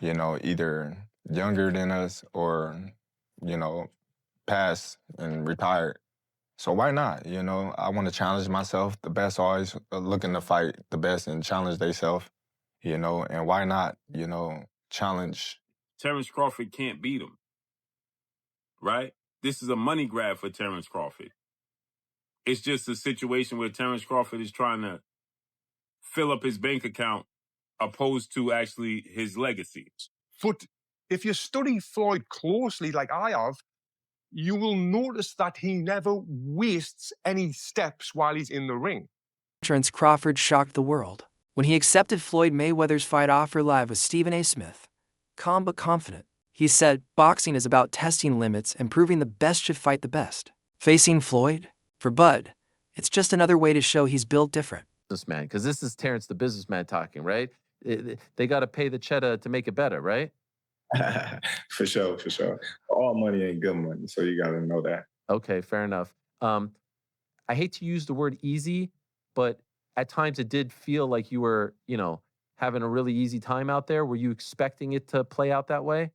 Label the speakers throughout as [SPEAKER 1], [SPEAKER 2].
[SPEAKER 1] either younger than us or, passed and retired. So why not? I want to challenge myself. The best always looking to fight the best and challenge themselves, and why not, challenge.
[SPEAKER 2] Terence Crawford can't beat him, right? This is a money grab for Terence Crawford. It's just a situation where Terence Crawford is trying to fill up his bank account opposed to actually his legacy.
[SPEAKER 3] But if you study Floyd closely, like I have, you will notice that he never wastes any steps while he's in the ring.
[SPEAKER 4] Terence Crawford shocked the world when he accepted Floyd Mayweather's fight offer live with Stephen A. Smith. Calm but confident, he said boxing is about testing limits and proving the best should fight the best. Facing Floyd? For Bud, it's just another way to show he's built different.
[SPEAKER 5] Businessman, because this is Terrence the businessman talking, right? They got to pay the cheddar to make it better, right?
[SPEAKER 1] For sure, for sure. All money ain't good money, so you got to know that.
[SPEAKER 5] Okay, fair enough. I hate to use the word easy, but at times it did feel like you were, having a really easy time out there. Were you expecting it to play out that way?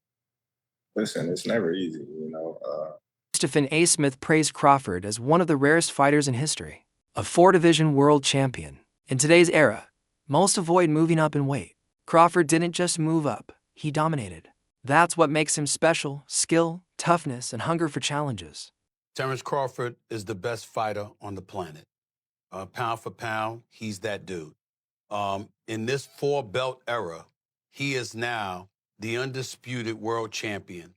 [SPEAKER 1] Listen, it's never easy,
[SPEAKER 4] Stephen A. Smith praised Crawford as one of the rarest fighters in history, a 4-division world champion. In today's era, most avoid moving up in weight. Crawford didn't just move up, he dominated. That's what makes him special: skill, toughness, and hunger for challenges.
[SPEAKER 6] Terence Crawford is the best fighter on the planet. Pound for pound, he's that dude. In this 4-belt era, he is now the undisputed world champion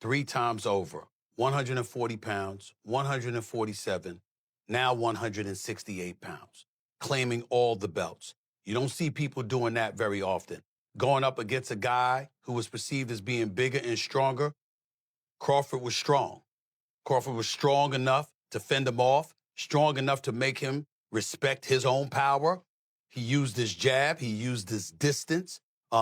[SPEAKER 6] 3 times over. 140 pounds, 147, now 168 pounds, claiming all the belts. You don't see people doing that very often. Going up against a guy who was perceived as being bigger and stronger, Crawford was strong. Crawford was strong enough to fend him off, strong enough to make him respect his own power. He used his jab. He used his distance.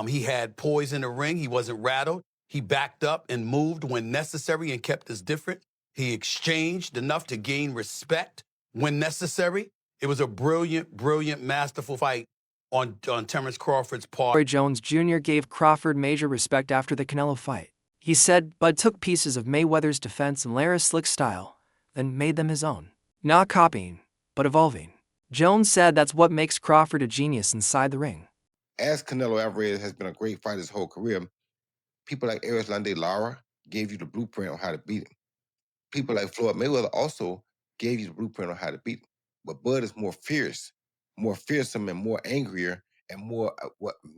[SPEAKER 6] He had poise in the ring. He wasn't rattled. He backed up and moved when necessary and kept us different. He exchanged enough to gain respect when necessary. It was a brilliant, brilliant, masterful fight on Terence Crawford's part.
[SPEAKER 4] Roy Jones Jr. gave Crawford major respect after the Canelo fight. He said Bud took pieces of Mayweather's defense and Lara's slick style, then made them his own. Not copying, but evolving. Jones said that's what makes Crawford a genius inside the ring.
[SPEAKER 7] As Canelo Alvarez has been a great fighter his whole career, people like Erislandy Lara gave you the blueprint on how to beat him. People like Floyd Mayweather also gave you the blueprint on how to beat him. But Bud is more fierce, more fearsome, and more angrier, and more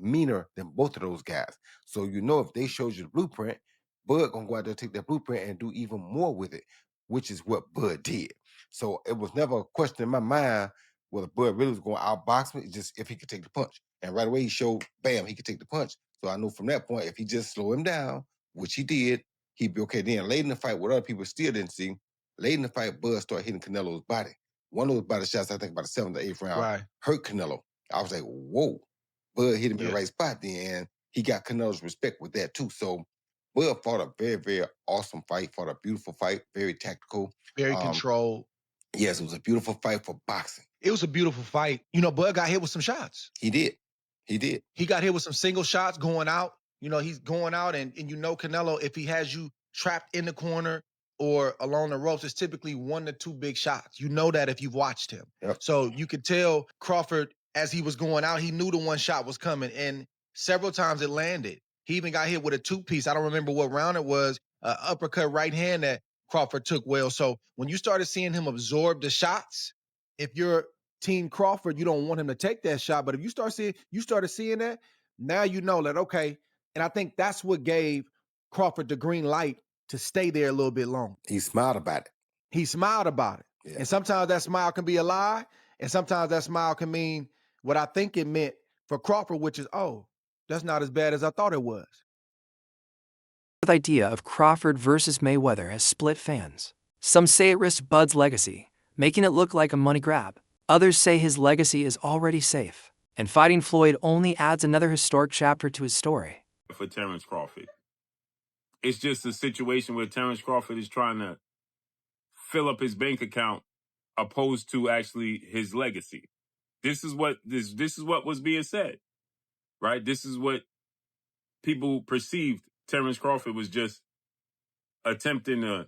[SPEAKER 7] meaner than both of those guys. So if they showed you the blueprint, Bud gonna go out there, take that blueprint, and do even more with it, which is what Bud did. So it was never a question in my mind whether Bud really was going to outbox me. It's just if he could take the punch. And right away he showed, bam, he could take the punch. So I know from that point, if he just slow him down, which he did, he'd be okay. Then late in the fight, what other people still didn't see, late in the fight, Bud started hitting Canelo's body. One of those body shots, I think about the 7th or 8th round, hurt Canelo. I was like, whoa. Bud hit him in the right spot then, and he got Canelo's respect with that too. So Bud fought a very, very awesome fight, fought a beautiful fight, very tactical.
[SPEAKER 8] Very controlled.
[SPEAKER 7] Yes, it was a beautiful fight for boxing.
[SPEAKER 8] It was a beautiful fight. Bud got hit with some shots.
[SPEAKER 7] He did.
[SPEAKER 8] He got hit with some single shots going out. He's going out, and Canelo, if he has you trapped in the corner or along the ropes, it's typically 1 to 2 big shots. You know that if you've watched him.
[SPEAKER 7] Yep.
[SPEAKER 8] So you could tell Crawford, as he was going out, he knew the one shot was coming, and several times it landed. He even got hit with a 2-piece. I don't remember what round it was, uppercut right hand that Crawford took well. So when you started seeing him absorb the shots, if you're Team Crawford, you don't want him to take that shot. But if you started seeing that, now you know that, okay. And I think that's what gave Crawford the green light to stay there a little bit longer.
[SPEAKER 7] He smiled about it. Yeah.
[SPEAKER 8] And sometimes that smile can be a lie. And sometimes that smile can mean what I think it meant for Crawford, which is, oh, that's not as bad as I thought it was.
[SPEAKER 4] The idea of Crawford versus Mayweather has split fans. Some say it risks Bud's legacy, making it look like a money grab. Others say his legacy is already safe, and fighting Floyd only adds another historic chapter to his story.
[SPEAKER 2] For Terence Crawford, it's just a situation where Terence Crawford is trying to fill up his bank account opposed to actually his legacy. This is what was being said, right? This is what people perceived Terence Crawford was just attempting to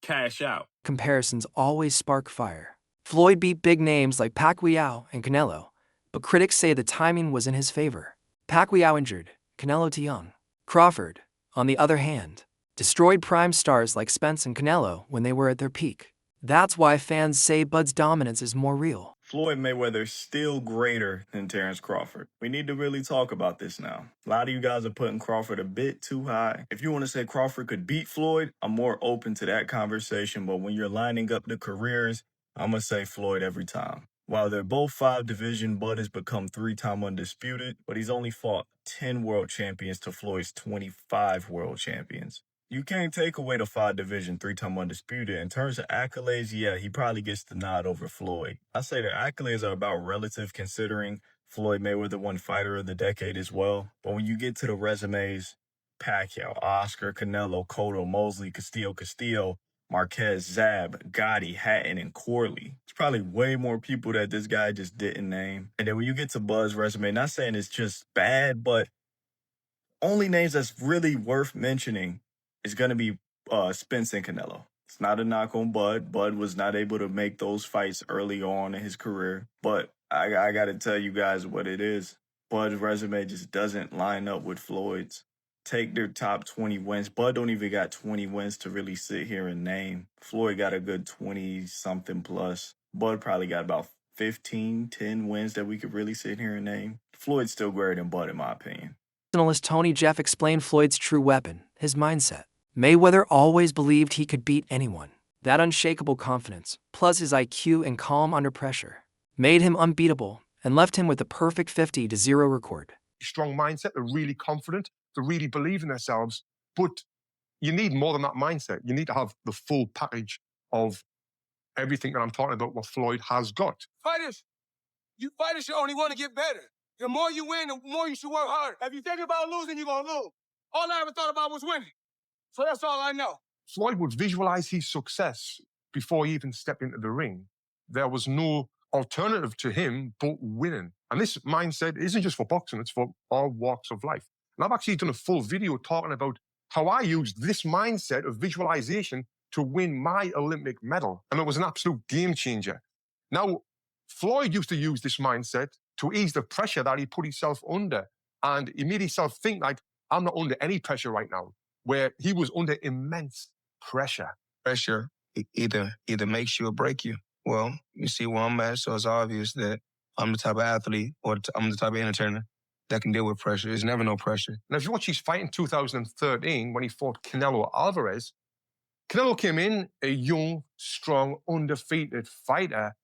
[SPEAKER 2] cash out.
[SPEAKER 4] Comparisons always spark fire. Floyd beat big names like Pacquiao and Canelo, but critics say the timing was in his favor. Pacquiao injured, Canelo too young. Crawford, on the other hand, destroyed prime stars like Spence and Canelo when they were at their peak. That's why fans say Bud's dominance is more real.
[SPEAKER 9] Floyd Mayweather is still greater than Terence Crawford. We need to really talk about this now. A lot of you guys are putting Crawford a bit too high. If you want to say Crawford could beat Floyd, I'm more open to that conversation, but when you're lining up the careers, I'm going to say Floyd every time. While they're both 5-division, Bud has become 3-time undisputed, but he's only fought 10 world champions to Floyd's 25 world champions. You can't take away the 5-division, 3-time undisputed. In terms of accolades, yeah, he probably gets the nod over Floyd. I say their accolades are about relative, considering Floyd Mayweather won Fighter of the Decade as well. But when you get to the resumes, Pacquiao, Oscar, Canelo, Cotto, Mosley, Castillo, Marquez, Zab, Gotti, Hatton, and Corley. It's probably way more people that this guy just didn't name. And then when you get to Bud's resume, not saying it's just bad, but only names that's really worth mentioning is going to be Spence and Canelo. It's not a knock on Bud. Bud was not able to make those fights early on in his career. But I got to tell you guys what it is. Bud's resume just doesn't line up with Floyd's. Take their top 20 wins. Bud don't even got 20 wins to really sit here and name. Floyd got a good 20-something plus. Bud probably got about 15, 10 wins that we could really sit here and name. Floyd's still greater than Bud, in my opinion.
[SPEAKER 4] Journalist Tony Jeff explained Floyd's true weapon, his mindset. Mayweather always believed he could beat anyone. That unshakable confidence, plus his IQ and calm under pressure, made him unbeatable and left him with a perfect 50-0 record.
[SPEAKER 3] Strong mindset, they're really confident, they really believe in themselves, but you need more than that mindset. You need to have the full package of everything that I'm talking about, what Floyd has got.
[SPEAKER 10] Fighters should only want to get better. The more you win, the more you should work harder. If you think about losing, you're going to lose. All I ever thought about was winning. So that's all I know.
[SPEAKER 3] Floyd would visualize his success before he even stepped into the ring. There was no alternative to him but winning. And this mindset isn't just for boxing, it's for all walks of life. And I've actually done a full video talking about how I used this mindset of visualization to win my Olympic medal. And it was an absolute game changer. Now, Floyd used to use this mindset to ease the pressure that he put himself under. And he made himself think like, I'm not under any pressure right now, where he was under immense pressure.
[SPEAKER 10] Pressure either makes you or break you. Well, you see where I'm at, so it's obvious that I'm the type of athlete or I'm the type of entertainer that can deal with pressure. There's never no pressure.
[SPEAKER 3] Now, if you watch his fight in 2013 when he fought Canelo Alvarez, Canelo came in a young, strong, undefeated fighter,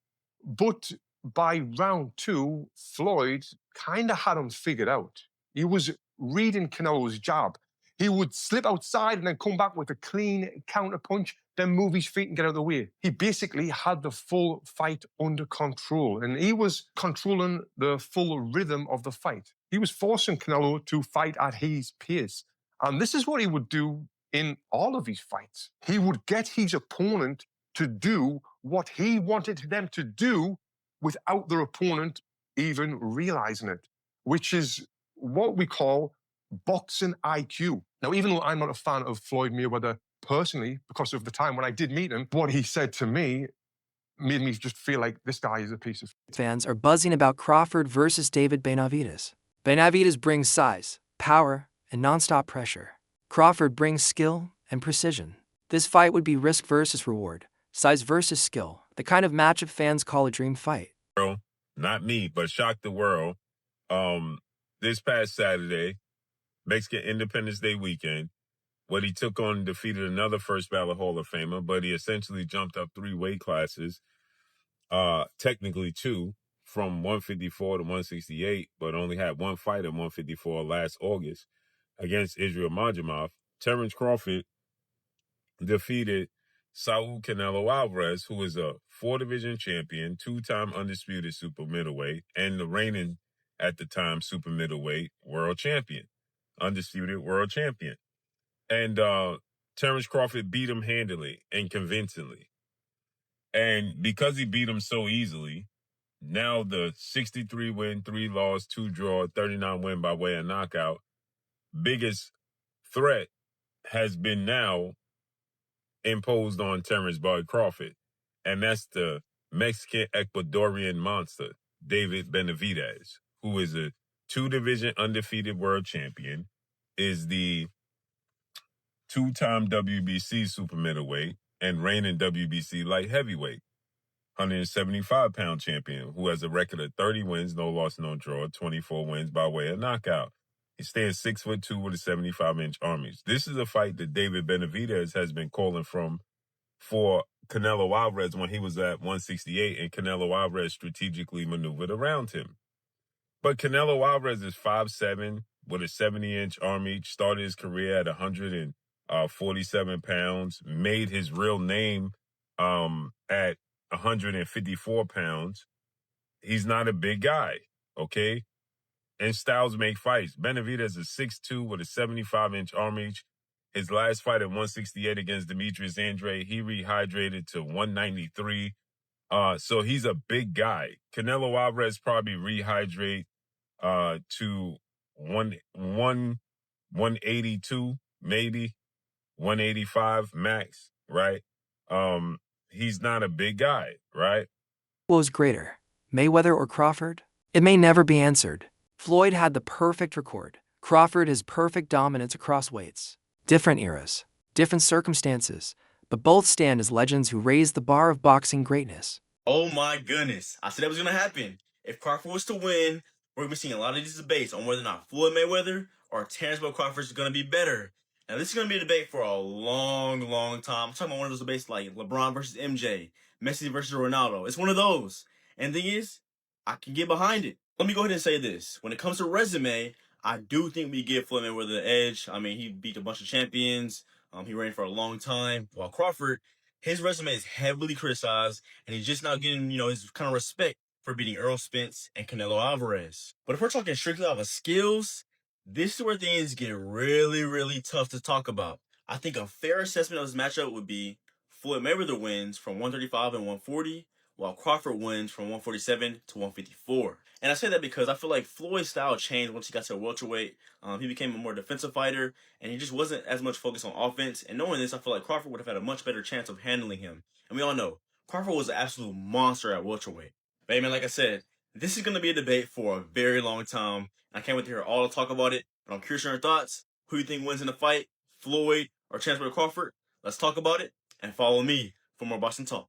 [SPEAKER 3] but by round 2, Floyd kind of had him figured out. He was reading Canelo's jab. He would slip outside and then come back with a clean counter punch, then move his feet and get out of the way. He basically had the full fight under control, and he was controlling the full rhythm of the fight. He was forcing Canelo to fight at his pace. And this is what he would do in all of his fights. He would get his opponent to do what he wanted them to do without their opponent even realizing it, which is what we call boxing IQ. Now, even though I'm not a fan of Floyd Mayweather personally, because of the time when I did meet him, what he said to me made me just feel like this guy is a piece of...
[SPEAKER 4] Fans are buzzing about Crawford versus David Benavidez. Benavidez brings size, power, and nonstop pressure. Crawford brings skill and precision. This fight would be risk versus reward, size versus skill, the kind of matchup fans call a dream fight.
[SPEAKER 2] Not me, but shocked the world. This past Saturday, Mexican Independence Day weekend, what he took on defeated another first ballot Hall of Famer, but he essentially jumped up 3 weight classes, technically 2, from 154 to 168, but only had 1 fight at 154 last August against Israel Majimov. Terence Crawford defeated Saul Canelo Alvarez, who is a 4-division champion, 2-time undisputed super middleweight, and the reigning, at the time, super middleweight world champion, undisputed world champion. And Terence Crawford beat him handily and convincingly. And because he beat him so easily, now the 63 win, 3 loss, 2 draw, 39 win by way of knockout biggest threat has been now imposed on Terence Bud Crawford, and that's the Mexican Ecuadorian monster, David Benavidez, who is a 2-division undefeated world champion, is the 2-time WBC super middleweight and reigning WBC light heavyweight, 175-pound champion, who has a record of 30 wins, no loss, no draw, 24 wins by way of knockout. He stands 6'2" with a 75-inch arm reach. This is a fight that David Benavidez has been calling for Canelo Alvarez when he was at 168, and Canelo Alvarez strategically maneuvered around him. But Canelo Alvarez is 5'7", with a 70-inch arm reach, started his career at 147 pounds, made his real name at 154 pounds. He's not a big guy, okay? And styles make fights. Benavidez is 6'2" with a 75-inch arm reach. His last fight at 168 against Demetrius Andrade, he rehydrated to 193. So he's a big guy. Canelo Alvarez probably rehydrate to 182, maybe 185 max, right? He's not a big guy, right?
[SPEAKER 4] What was greater, Mayweather or Crawford? It may never be answered. Floyd had the perfect record. Crawford his perfect dominance across weights. Different eras, different circumstances, but both stand as legends who raised the bar of boxing greatness.
[SPEAKER 11] Oh my goodness. I said that was going to happen. If Crawford was to win, we're going to be seeing a lot of these debates on whether or not Floyd Mayweather or Terence Crawford is going to be better. Now, this is going to be a debate for a long, long time. I'm talking about one of those debates like LeBron versus MJ, Messi versus Ronaldo. It's one of those. And the thing is, I can get behind it. Let me go ahead and say this. When it comes to resume, I do think we give Floyd Mayweather the edge. I mean, he beat a bunch of champions. He reigned for a long time. While Crawford, his resume is heavily criticized, and he's just not getting, his kind of respect for beating Earl Spence and Canelo Alvarez. But if we're talking strictly off of skills, this is where things get really, really tough to talk about. I think a fair assessment of this matchup would be Floyd Mayweather wins from 135 and 140, while Crawford wins from 147 to 154. And I say that because I feel like Floyd's style changed once he got to welterweight. He became a more defensive fighter, and he just wasn't as much focused on offense. And knowing this, I feel like Crawford would have had a much better chance of handling him. And we all know, Crawford was an absolute monster at welterweight. But, man, like I said, this is going to be a debate for a very long time. I can't wait to hear all the talk about it. But I'm curious on your thoughts. Who you think wins in the fight, Floyd or Terence Crawford? Let's talk about it, and follow me for more Boston Talk.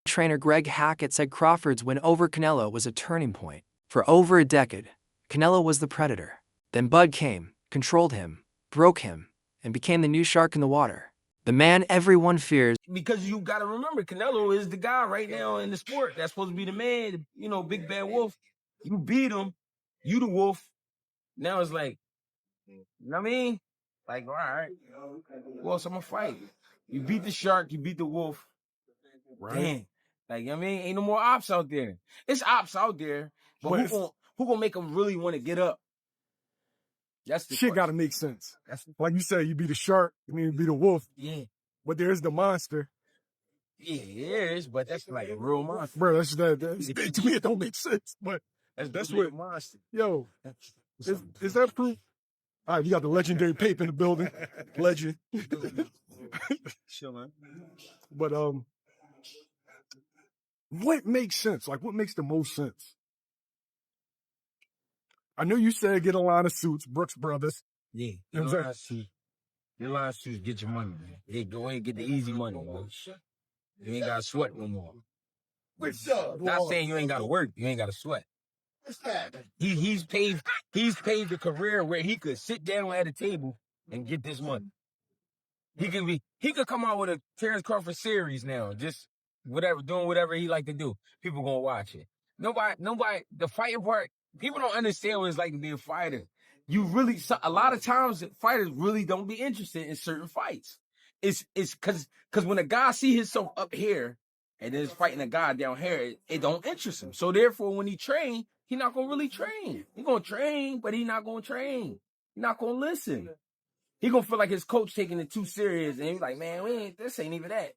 [SPEAKER 4] Trainer Greg Hackett said Crawford's win over Canelo was a turning point. For over a decade, Canelo was the predator. Then Bud came, controlled him, broke him, and became the new shark in the water. The man everyone fears.
[SPEAKER 12] Because you got to remember, Canelo is the guy right now in the sport. That's supposed to be the man, big bad wolf. You beat him, you the wolf. Now it's like, you know what I mean? Like, all right, who else I'm going to fight? You beat the shark, you beat the wolf. Right. Damn. Like, you know what I mean? Ain't no more ops out there. It's ops out there, but who gonna make them really want to get up? That's the
[SPEAKER 13] shit got to make sense. Like you said, you be the shark, you be the wolf.
[SPEAKER 12] Yeah.
[SPEAKER 13] But there's the monster.
[SPEAKER 12] Yeah, it is, but that's like a real monster.
[SPEAKER 13] Bro, that's to me, it don't make sense. But that's what
[SPEAKER 12] monster.
[SPEAKER 13] Yo, is that proof? All right, we got the legendary Pape in the building. Legend.
[SPEAKER 12] Sure, man.
[SPEAKER 13] But what makes sense? Like, what makes the most sense? I know you said get a line of suits, Brooks Brothers.
[SPEAKER 12] Yeah, get a line of suits. Get a line of suits, get your money, man. Yeah, go ahead and get the easy money, man. You ain't got to sweat no more. Not saying you ain't got to work, you ain't got to sweat. He's paved a career where he could sit down at a table and get this money. He could come out with a Terence Crawford series now, just doing whatever he like to do. People gonna watch it. Nobody, the fighting part, people don't understand what it's like to be a fighter. A lot of times fighters really don't be interested in certain fights. It's cause when a guy see himself up here and then is fighting a guy down here, it don't interest him. So therefore, when he train, he not gonna really train. He gonna train, but he not gonna train. He not gonna listen. He gonna feel like his coach taking it too serious, and he's like, man, this ain't even that.